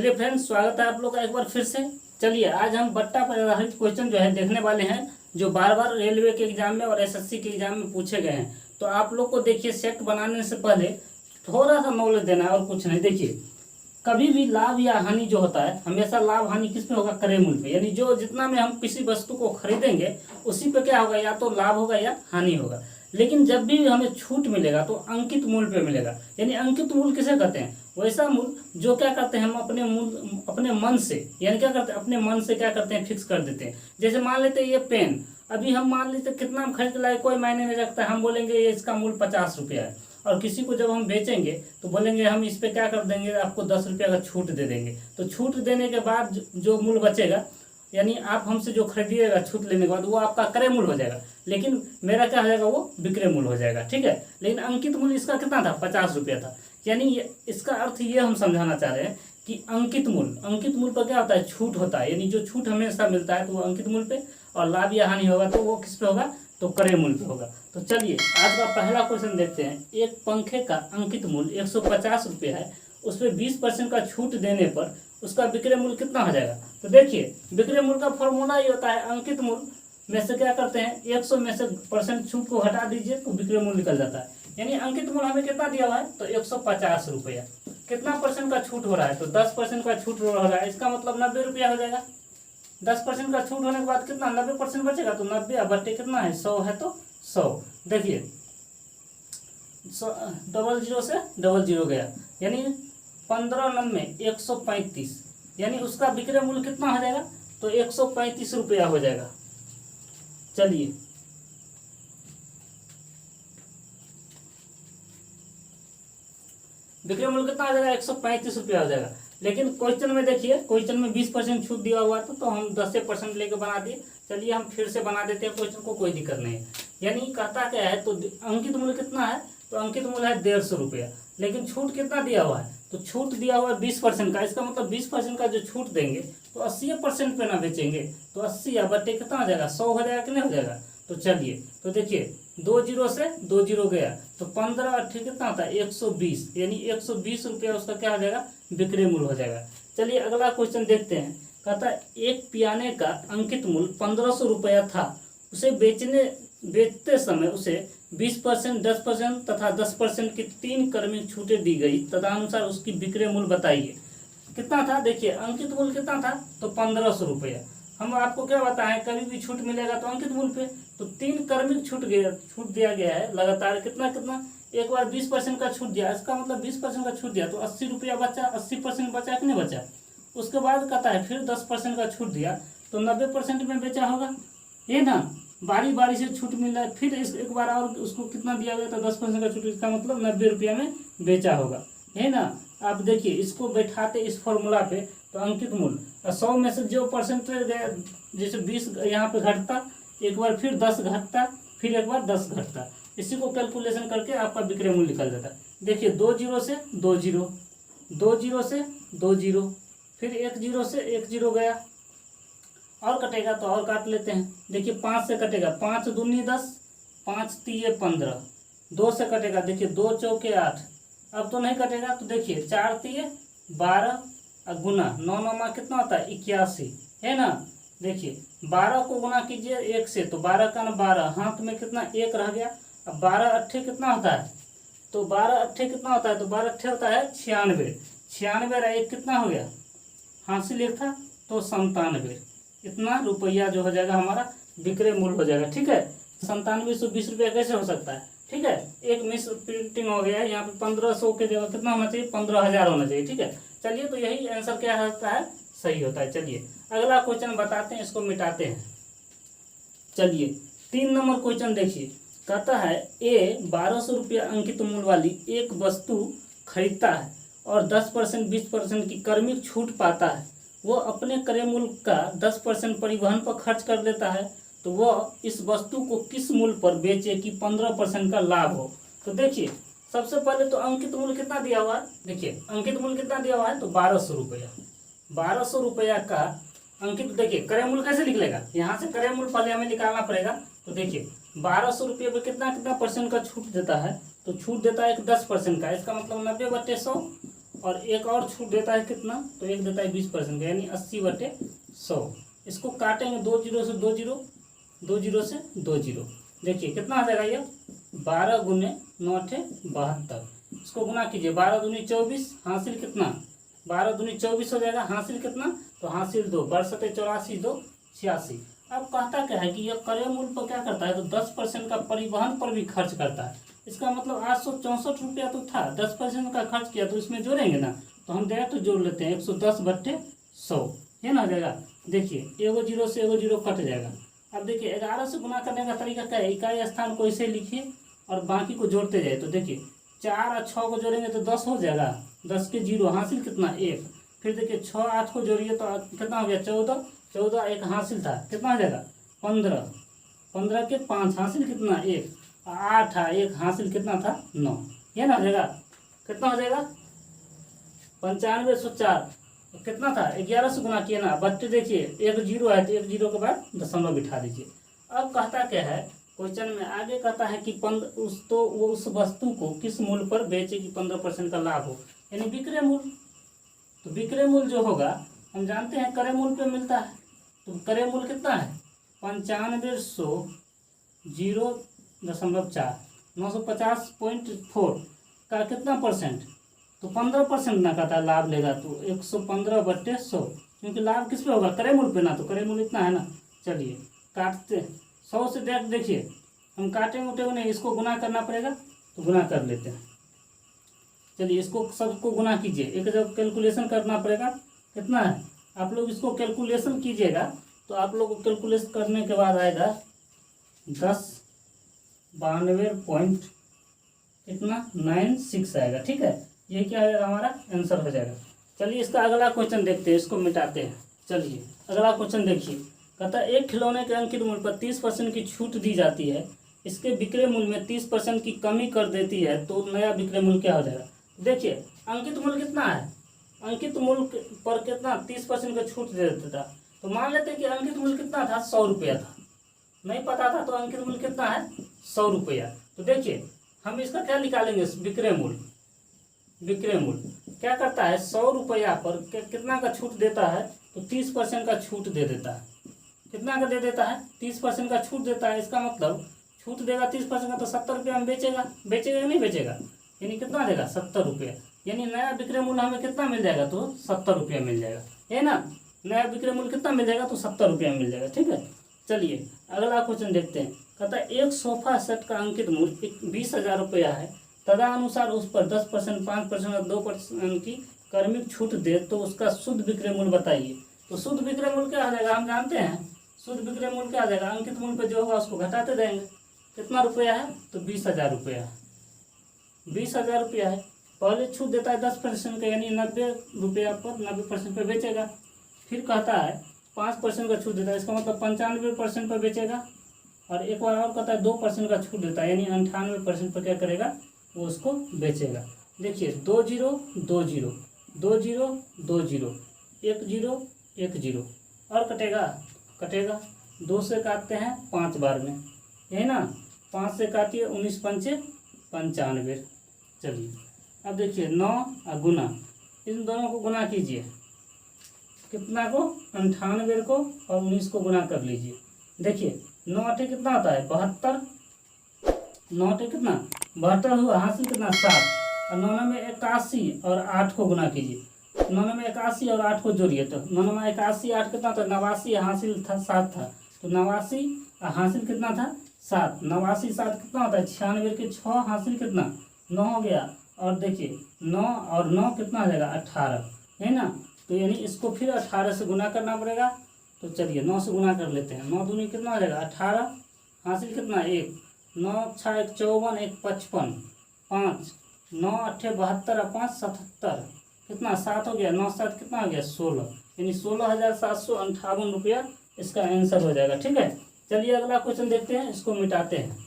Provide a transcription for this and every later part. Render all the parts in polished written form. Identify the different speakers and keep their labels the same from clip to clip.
Speaker 1: प्रिय फ्रेंड्स, स्वागत है आप लोग का एक बार फिर से। चलिए आज हम बट्टा पर आधारित क्वेश्चन जो है देखने वाले हैं, जो बार बार रेलवे के एग्जाम में और एसएससी के एग्जाम में पूछे गए हैं। तो आप लोग को देखिए, सेट बनाने से पहले थोड़ा सा नॉलेज देना है और कुछ नहीं। देखिए, कभी भी लाभ या हानि जो होता है, हमेशा लाभ हानि किस पे होगा? क्रय मूल्य पे। यानी जो जितना में हम किसी वस्तु को खरीदेंगे उसी पे क्या होगा? या तो लाभ होगा या हानि होगा। लेकिन जब भी हमें छूट मिलेगा तो अंकित मूल्य पे मिलेगा। यानी अंकित मूल्य किसे कहते हैं? वैसा मूल्य जो क्या करते हैं, हम अपने मूल्य अपने मन से, यानी क्या करते हैं, अपने मन से क्या करते हैं, फिक्स कर देते हैं। जैसे मान लेते हैं ये पेन, अभी हम मान लेते कितना हम खरीद लाए, कोई मायने नहीं रखता। हम बोलेंगे ये इसका मूल्य 50 रुपया है, और किसी को जब हम बेचेंगे तो बोलेंगे हम इस पे क्या कर देंगे, आपको 10 रुपया का छूट दे देंगे। तो छूट देने के बाद जो मूल्य बचेगा, यानी आप हमसे जो खरीदिएगा छूट लेने के बाद, वो आपका क्रय मूल्य हो जाएगा। लेकिन मेरा क्या हो जाएगा? वो विक्रय मूल्य हो जाएगा। ठीक है। लेकिन अंकित मूल्य इसका कितना था? 50 रुपया था। यानी इसका अर्थ ये हम समझाना चाह रहे हैं कि अंकित मूल्य पर क्या होता है? छूट होता है। यानी जो छूट हमेशा मिलता है तो वो अंकित मूल्य पे, और लाभ या हानि होगा तो वो किस पे होगा? तो क्रय मूल्य पे होगा। तो चलिए आज का पहला क्वेश्चन देखते हैं। एक पंखे का अंकित मूल्य 150 रुपया है, उस पर 20% का छूट देने पर उसका विक्रय मूल्य कितना हो जाएगा? तो देखिए, विक्रय मूल्य का फॉर्मूला ये होता है, अंकित मूल्य में से क्या करते हैं, 100 में से परसेंट छूट को हटा दीजिए तो विक्रय मूल्य निकल जाता है। यानी अंकित मूल्य हमें कितना दिया हुआ है? तो 150 रुपया। कितना परसेंट का छूट हो रहा है? तो 10% का छूट हो रहा है। इसका मतलब 90 रुपया हो जाएगा। 10% का छूट होने के बाद कितना? 90% बचेगा। तो 90 बट्टे कितना है? 100 है, तो 100। देखिए, 00 से 00 गया, यानी 15 9 135। यानी उसका विक्रय मूल्य कितना हो जाएगा? तो 135 रुपया हो जाएगा। चलिए विक्रय मूल्य कितना आ जाएगा? 135 रुपया हो जाएगा। लेकिन क्वेश्चन में देखिए, क्वेश्चन में 20% छूट दिया हुआ था, तो हम 10% लेके बना दिए। चलिए हम फिर से बना देते हैं क्वेश्चन को, कोई दिक्कत नहीं है। यानी कहता क्या है, तो अंकित मूल्य कितना है? तो अंकित मूल्य है 150 रुपया। लेकिन छूट कितना दिया हुआ है? तो छूट दिया हुआ है 20% का। इसका मतलब 20% का जो छूट देंगे तो 80% पे ना बेचेंगे। तो 80 बट्टे कितना हो जाएगा? 100 हो जाएगा कि नहीं हो जाएगा? तो चलिए, तो देखिए 20 से 20 गया, तो 15 8 कितना होता है? 120। यानी 120 रुपया उसका क्या हो जाएगा? विक्रय मूल्य हो जाएगा। चलिए अगला क्वेश्चन देखते हैं। कहता है एक पियाने का अंकित मूल्य 1500 रुपया था, उसे बेचते समय उसे 20%, 10% तथा 10% की 3 क्रमिक छूटें दी गई, तदनुसार उसकी विक्रय मूल्य बताइए। कितना था? देखिए अंकित मूल्य कितना था? तो 1500 रुपया। हम आपको क्या बताएं, कभी भी छूट मिलेगा तो अंकित मूल्य पे। तो 3 क्रमिक छूट दिया गया है लगातार। कितना कितना? एक बार 20% का छूट दिया, इसका मतलब 20% का छूट दिया तो 80 रुपया बचा। 80% बचा कि नहीं बचा? उसके बाद कहता है फिर 10% का छूट दिया तो 90% में बेचा होगा, ये ना। बारी बारी से छूट मिल रहा है, फिर एक बार और उसको कितना दिया गया था? 10% का छूट। इसका मतलब 90 रुपया में बेचा होगा, है ना। आप देखिए, इसको बैठाते इस फॉर्मूला पे, तो अंकित मूल्य 100 में से जो परसेंटेज गया, जैसे 20 यहाँ पे घटता, एक बार फिर 10 घटता, फिर एक बार 10 घटता। इसी को कैलकुलेशन करके आपका विक्रय मूल्य निकल जाता है। देखिए 20 से 20, 20 से 20, फिर 10 से 10 गया, और कटेगा तो और काट लेते हैं। देखिए 5 से कटेगा, 5 दूनी 10, 5 तीये 15, 2 से कटेगा, देखिए 2 चौके 8, अब तो नहीं कटेगा। तो देखिए 4 तीये 12, गुना 9 9 कितना होता है? 81, है ना। देखिए 12 को गुना कीजिए 1 से, तो 12 का 12, हाथ में कितना? 1 रह गया। अब 12 अट्ठे कितना होता है? तो 12 अट्ठे कितना होता है? तो 12 अट्ठे होता है 96। 96 रहा, एक कितना हो गया? हासिल एक था तो 97। इतना रुपया जो हो जाएगा हमारा विक्रय मूल्य हो जाएगा। ठीक है। 9720 रुपया कैसे हो सकता है? ठीक है, एक मिस प्रिंटिंग हो गया है। यहाँ पे 1500 के जगह कितना होना चाहिए? 15,000 होना चाहिए। ठीक है। चलिए, तो यही आंसर क्या होता है? सही होता है। चलिए अगला क्वेश्चन बताते हैं, इसको मिटाते हैं। चलिए 3 नंबर क्वेश्चन देखिए। कहता है ए 1200 रुपया अंकित मूल्य वाली एक वस्तु खरीदता है और 10%, 20% की क्रमिक छूट पाता है। वो अपने क्रय मूल्य का 10% परिवहन पर खर्च कर देता है, तो वह इस वस्तु को किस मूल्य पर बेचे कि 15% का लाभ हो? तो देखिए, सबसे पहले तो अंकित मूल्य कितना दिया हुआ है? देखिए अंकित मूल्य कितना दिया हुआ है? तो 1200 रुपया। 1200 रुपया का अंकित, देखिए क्रय मूल्य कैसे निकलेगा? यहाँ से क्रय मूल्य पहले हमें निकालना पड़ेगा। तो देखिए 1200 रुपये पे कितना परसेंट का छूट देता है? तो छूट देता है 10% का। इसका मतलब 90/100, और एक और छूट देता है कितना, तो एक देता है 20% का, यानी 80/100। इसको काटेंगे 2 जीरो से 2 जीरो, 2 जीरो से 2 जीरो, देखिए कितना आ जाएगा ये 12 गुने 9 × 72। इसको गुना कीजिए, 12 दूनी 24, हासिल कितना 12 दूनी 24 हो जाएगा, हासिल कितना, तो हासिल 2, बरसते 84, 2 86। अब कहता क्या है कि यह क्रय मूल्य पर क्या करता है, तो 10% का परिवहन पर भी खर्च करता है। इसका मतलब 864 रुपया तो था, 10% का खर्च किया तो इसमें जोड़ेंगे ना, तो हम डायरेक्ट जोड़ लेते हैं 110/100, है ना जाएगा। देखिए एगो जीरो से एगो जीरो कट जाएगा। अब देखिए 11 से गुना करने का तरीका क्या है, इकाई स्थान को इसे लिखिए और बाकी को जोड़ते जाए। तो देखिए 4 और 6 को जोड़ेंगे तो 10 हो जाएगा, 10 के जीरो, हासिल कितना 1। फिर देखिए 6 8 को जोड़िए तो कितना हो गया 14, 14 एक हासिल था, कितना हो जाएगा 15, 15 के 5, हासिल कितना 1, 8 एक हासिल कितना था 9, ये ना हो जाएगा, कितना हो जाएगा 9504। कितना था 11 से गुना किया ना, बट्टे देखिए एक जीरो है तो एक जीरो के बाद दशमलव बिठा दीजिए। अब कहता क्या है क्वेश्चन में, आगे कहता है कि वो उस वस्तु को किस मूल्य पर बेचे कि 15% का लाभ हो, यानी विक्रय मूल्य। तो विक्रय मूल्य जो होगा हम जानते हैं क्रय मूल्य पे मिलता है, तो क्रय मूल्य कितना है 9500 0.4, 950.4 का कितना परसेंट, तो 15% ना कहता है लाभ लेगा, तो 115/100, क्योंकि लाभ किस पे होगा क्रय मूल्य पे ना, तो क्रय मूल्य इतना है ना। चलिए काटते 100 से डायरेक्ट देखिए हम काटेंगे उठेंगे नहीं, इसको गुना करना पड़ेगा, तो गुना कर लेते हैं। चलिए इसको सबको गुना कीजिए, एक जब कैलकुलेशन करना पड़ेगा कितना है, आप लोग इसको कैलकुलेशन कीजिएगा तो आप लोग को कैलकुलेशन करने के बाद आएगा 1092 कितना 96 आएगा, ठीक है। ये क्या आएगा हमारा आंसर हो जाएगा। चलिए इसका अगला क्वेश्चन देखते हैं, इसको मिटाते हैं। चलिए अगला क्वेश्चन देखिए, कहता है एक खिलौने के अंकित मूल्य पर 30% की छूट दी जाती है, इसके विक्रय मूल्य में 30% की कमी कर देती है, तो नया विक्रय मूल्य क्या हो जाएगा। देखिए अंकित मूल्य कितना है, अंकित मूल्य पर कितना 30% का छूट दे देता था, तो मान लेते हैं कि अंकित मूल्य कितना था 100 रुपया था, नहीं पता था तो अंकित मूल्य कितना है 100 रुपया। तो देखिए हम इसका क्या निकालेंगे विक्रय मूल्य, विक्रय मूल्य क्या करता है 100 रुपया पर कितना का छूट देता है, तो 30% का छूट दे देता है। कितना का दे देता है 30% का छूट देता है, इसका मतलब छूट देगा 30% का, तो 70 रुपया में बेचेगा, बेचेगा या नहीं बेचेगा, यानी कितना देगा 70 रुपया, यानी नया विक्रय मूल्य हमें कितना मिल जाएगा, तो 70 रुपया मिल जाएगा, है ना। नया विक्रय मूल्य कितना मिल जाएगा, तो 70 रुपया मिल जाएगा, ठीक है। चलिए अगला क्वेश्चन देखते हैं, कहता है एक सोफा सेट का अंकित मूल्य 20,000 रुपया है, तदनुसार उस पर 10%, 5% और 2% की क्रमिक छूट दे तो उसका शुद्ध विक्रय मूल्य बताइए। तो शुद्ध विक्रय मूल्य क्या आ जाएगा, हम जानते हैं शुद्ध विक्रय मूल्य क्या आ जाएगा, अंकित मूल्य पे जो होगा उसको घटाते जाएंगे। कितना रुपया है, तो 20,000 रुपया, 20,000 रुपया है। पहले छूट देता है 10% का, यानी 90 रुपया पर 90% पर बेचेगा। फिर कहता है 5% का छूट देता है, इसका मतलब 95% पर बेचेगा। और एक बार और कहता है 2% का छूट देता है, यानी 98% पर क्या करेगा, वो उसको बेचेगा। देखिए 2 zero 2 zero 2 zero 2 zero 1 zero 1 zero, और कटेगा, कटेगा 2 से काटते हैं 5 बार में, है ना। 5 से काटिए 19 पंचे 95। चलिए अब देखिए 9 और गुना, इन दोनों को गुना कीजिए, कितना को 98 को और 19 को गुना कर लीजिए। देखिए 9 अठे कितना होता है 72, 9 अठे कितना 72 हुआ, हासिल कितना 7, और 9 में 81 और 8 को गुना कीजिए, 9 में 81 और 8 को जोड़िए, तो 9 में 81 8 कितना था 89, हासिल था 7 था, तो 89 हासिल कितना था 7, 89 7 कितना होता है 96 के 6, हासिल कितना 9 हो गया। और देखिए 9 और 9 कितना हो जाएगा 18, है ना। तो यानी इसको फिर 18 से गुना करना पड़ेगा। तो चलिए 9 से गुना कर लेते हैं, 9 दूनी कितना हो जाएगा 18, हासिल कितना 1, 9 6 1 54 1 55, 5 9 8 72 और 5 77, कितना 7 हो गया, 9 7 कितना हो गया 16, यानी 16,758 रुपया इसका आंसर हो जाएगा, ठीक है। चलिए अगला क्वेश्चन देखते हैं, इसको मिटाते हैं।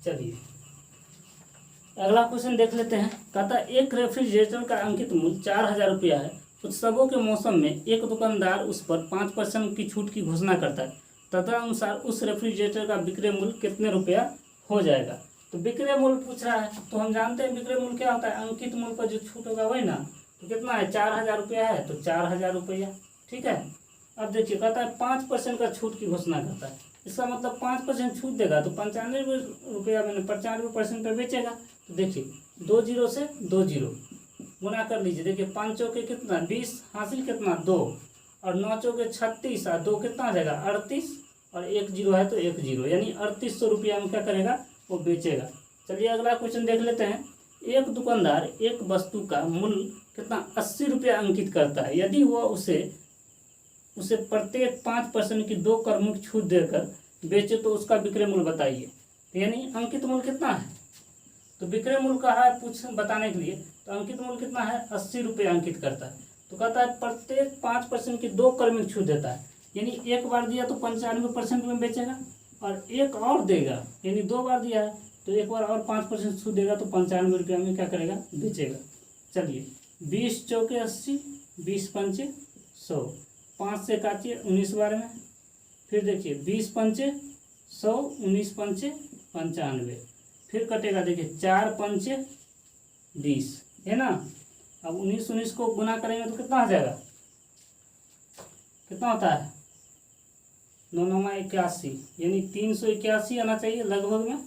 Speaker 1: चलिए अगला क्वेश्चन देख लेते हैं, कहता है एक रेफ्रिजरेटर का अंकित मूल्य 4,000 रुपया है, उत्सवों के मौसम में एक दुकानदार उस पर 5% की छूट की घोषणा करता है। तदनुसार उस रेफ्रिजरेटर का विक्रय मूल्य कितने रुपया हो जाएगा। तो विक्रय मूल्य पूछ रहा है, तो हम जानते हैं विक्रय मूल्य क्या होता है, अंकित मूल्य पर जो छूट होगा वही ना। तो कितना है, 4000 रुपया है, तो 4000 रुपया, ठीक है। अब देखिए कहता है 5% का छूट की घोषणा करता है, इसका मतलब 5% छूट देगा तो 95 रुपया, मैंने 95% पर बेचेगा। तो देखिए 2 जीरो से 2 जीरो गुना कर लीजिए। देखिए 5 चौके कितना 20, हासिल कितना 2, और 9 चौके 36, और 2 कितना आ जाएगा 38, और 1 जीरो है तो 1 जीरो, यानी 3800 रुपया में क्या करेगा, वो बेचेगा। चलिए अगला क्वेश्चन देख लेते हैं। एक दुकानदार एक वस्तु का मूल्य कितना 80 रुपया अंकित करता है। यदि वह उसे प्रत्येक 5% की 2 क्रम की छूट देकर बेचे तो उसका विक्रय मूल्य बताइए। तो यानी अंकित मूल्य कितना है, तो विक्रय मूल्य कहा है पूछ बताने के लिए, तो अंकित मूल्य कितना है 80 रुपये अंकित करता है। तो कहता है प्रत्येक 5% की 2 क्रम की छूट देता है, यानी एक बार दिया तो 95% में बेचेगा, और एक और देगा, यानी 2 बार दिया है तो एक बार और 5% छूट देगा तो 95 रुपया में क्या करेगा, बेचेगा। चलिए 20 चौके 80, 20 पंचे 100, 5 से काटिए 19 बार में, फिर देखिए 20 पंचे 100, 19 पंचे 95, फिर कटेगा देखिए 4 पंचे 20, है ना। अब 19 को गुना करेंगे तो कितना आ जाएगा, कितना होता है 9 9 81, यानी 381 आना चाहिए लगभग में,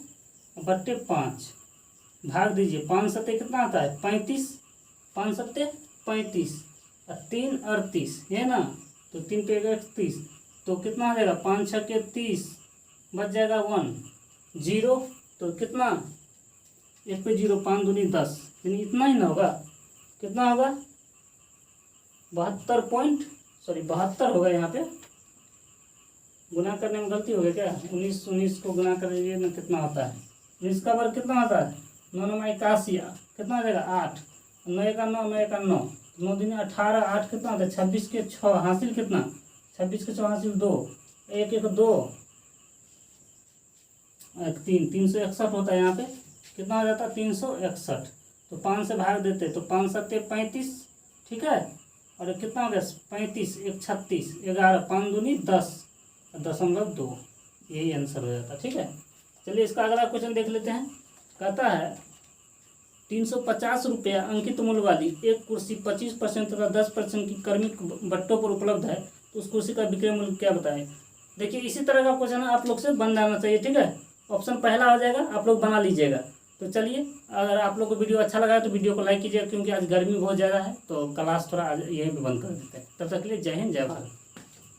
Speaker 1: बट्टे 5 भाग दीजिए, 5 सत्ते कितना आता है 35, 5 सत्ते 35, और 3 38, है ना। तो 3 पे 31, तो कितना आ जाएगा 5 छक्के 30, बच जाएगा 1 जीरो, तो कितना 1 पे 0, 5 दूनी 10, यानी इतना ही ना होगा, कितना होगा 72 होगा। यहाँ पे गुना करने में गलती हो गई क्या, 19 को गुना करेंगे ना कितना होता है, 19 का वर्ग कितना होता है 9 9 81, कितना आ जाएगा 8, 9 का 9, 9 का 9, 9 दिन 18, 8 कितना होता है 26 के 6, हासिल कितना 26 के 6 हासिल 2, 1 1 2, 3, 361 होता है। यहाँ पे कितना हो जाता है 361, तो 5 से भाग देते तो 5 सत्ते 35, ठीक है, और कितना हो गया 35, 1 36, 11, 5 दूनी 10, 0.2, यही आंसर हो जाता है, ठीक है। चलिए इसका अगला क्वेश्चन देख लेते हैं। कहता है 350 रुपया अंकित मूल्य वाली एक कुर्सी 25% तथा 10% की क्रमिक बट्टों पर उपलब्ध है, तो उस कुर्सी का विक्रय मूल्य क्या बताएं। देखिए इसी तरह का क्वेश्चन आप लोग से बन जाना चाहिए, ठीक है। ऑप्शन पहला हो जाएगा, आप लोग बना लीजिएगा। तो चलिए अगर आप लोग को वीडियो अच्छा लगा है तो वीडियो को लाइक कीजिएगा, क्योंकि आज गर्मी बहुत ज़्यादा है, तो क्लास थोड़ा यहीं पे बंद कर देते हैं। तब तक के लिए जय हिंद जय भारत।